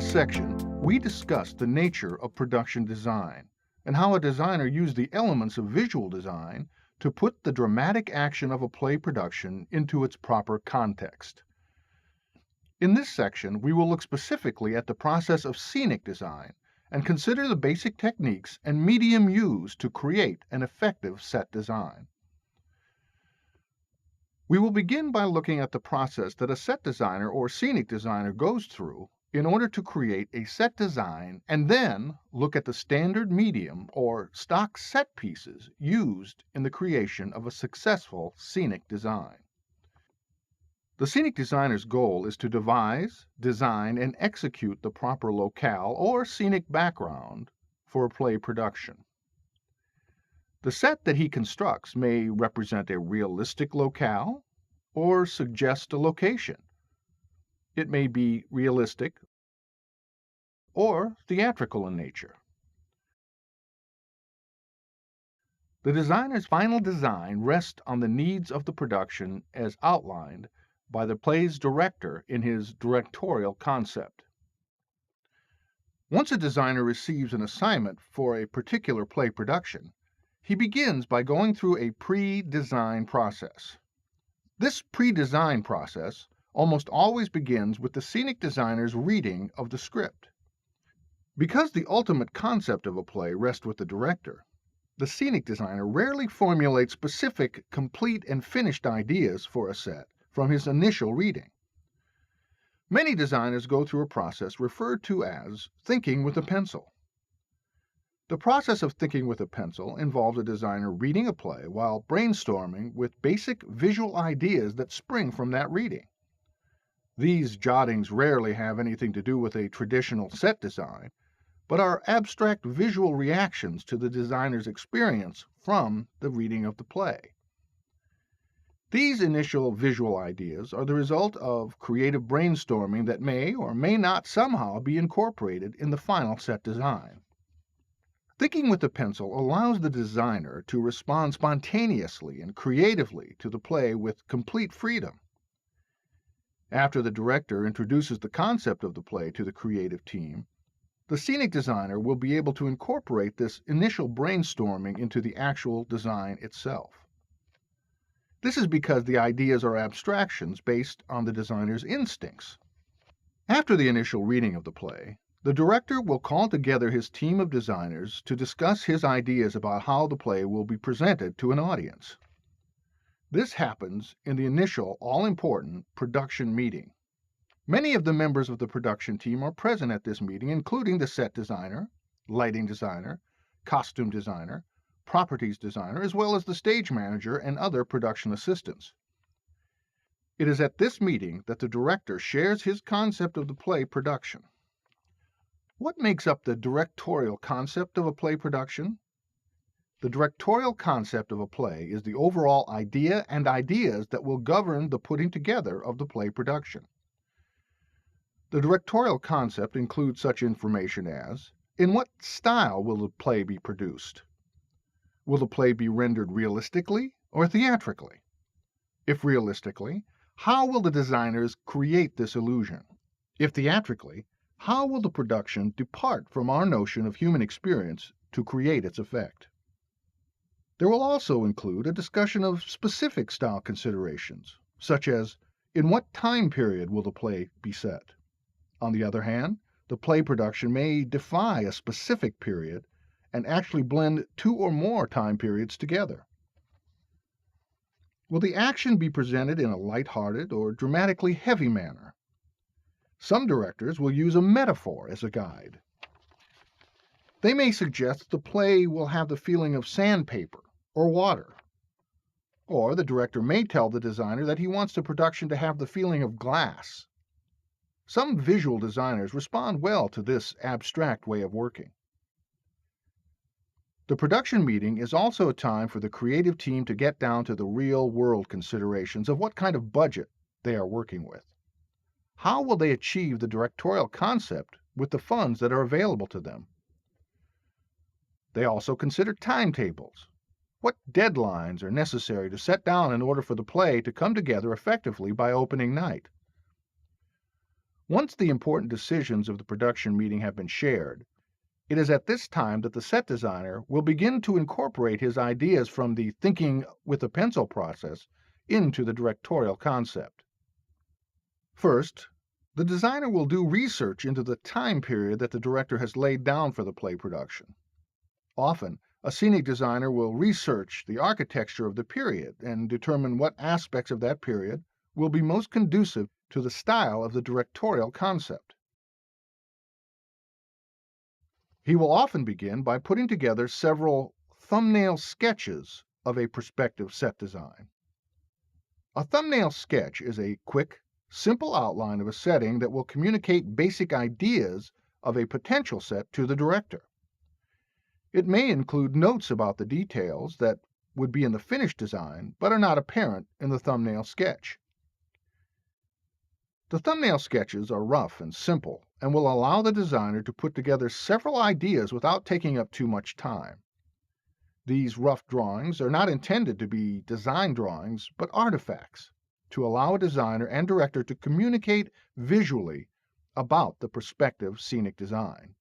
last section, we discussed the nature of production design and how a designer used the elements of visual design to put the dramatic action of a play production into its proper context. In this section, we will look specifically at the process of scenic design and consider the basic techniques and medium used to create an effective set design. We will begin by looking at the process that a set designer or scenic designer goes through in order to create a set design, and then look at the standard medium or stock set pieces used in the creation of a successful scenic design. The scenic designer's goal is to devise, design, and execute the proper locale or scenic background for a play production. The set that he constructs may represent a realistic locale or suggest a location. It may be realistic or theatrical in nature. The designer's final design rests on the needs of the production as outlined by the play's director in his directorial concept. Once a designer receives an assignment for a particular play production, he begins by going through a pre-design process. This pre-design process almost always begins with the scenic designer's reading of the script. Because the ultimate concept of a play rests with the director, the scenic designer rarely formulates specific, complete, and finished ideas for a set from his initial reading. Many designers go through a process referred to as thinking with a pencil. The process of thinking with a pencil involves a designer reading a play while brainstorming with basic visual ideas that spring from that reading. These jottings rarely have anything to do with a traditional set design, but are abstract visual reactions to the designer's experience from the reading of the play. These initial visual ideas are the result of creative brainstorming that may or may not somehow be incorporated in the final set design. Thinking with the pencil allows the designer to respond spontaneously and creatively to the play with complete freedom. After the director introduces the concept of the play to the creative team, the scenic designer will be able to incorporate this initial brainstorming into the actual design itself. This is because the ideas are abstractions based on the designer's instincts. After the initial reading of the play, the director will call together his team of designers to discuss his ideas about how the play will be presented to an audience. This happens in the initial, all-important production meeting. Many of the members of the production team are present at this meeting, including the set designer, lighting designer, costume designer, properties designer, as well as the stage manager and other production assistants. It is at this meeting that the director shares his concept of the play production. What makes up the directorial concept of a play production? The directorial concept of a play is the overall idea and ideas that will govern the putting together of the play production. The directorial concept includes such information as: in what style will the play be produced? Will the play be rendered realistically or theatrically? If realistically, how will the designers create this illusion? If theatrically, how will the production depart from our notion of human experience to create its effect? There will also include a discussion of specific style considerations, such as in what time period will the play be set? On the other hand, the play production may defy a specific period and actually blend two or more time periods together. Will the action be presented in a light-hearted or dramatically heavy manner? Some directors will use a metaphor as a guide. They may suggest the play will have the feeling of sandpaper or water. Or the director may tell the designer that he wants the production to have the feeling of glass. Some visual designers respond well to this abstract way of working. The production meeting is also a time for the creative team to get down to the real-world considerations of what kind of budget they are working with. How will they achieve the directorial concept with the funds that are available to them? They also consider timetables. What deadlines are necessary to set down in order for the play to come together effectively by opening night? Once the important decisions of the production meeting have been shared, it is at this time that the set designer will begin to incorporate his ideas from the thinking with a pencil process into the directorial concept. First, the designer will do research into the time period that the director has laid down for the play production. Often, a scenic designer will research the architecture of the period and determine what aspects of that period will be most conducive to the style of the directorial concept. He will often begin by putting together several thumbnail sketches of a prospective set design. A thumbnail sketch is a quick, simple outline of a setting that will communicate basic ideas of a potential set to the director. It may include notes about the details that would be in the finished design but are not apparent in the thumbnail sketch. The thumbnail sketches are rough and simple and will allow the designer to put together several ideas without taking up too much time. These rough drawings are not intended to be design drawings, but artifacts to allow a designer and director to communicate visually about the prospective scenic design.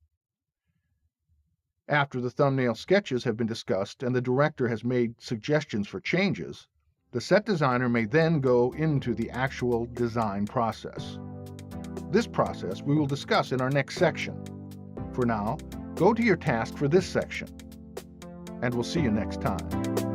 After the thumbnail sketches have been discussed and the director has made suggestions for changes, the set designer may then go into the actual design process. This process we will discuss in our next section. For now, go to your task for this section, and we'll see you next time.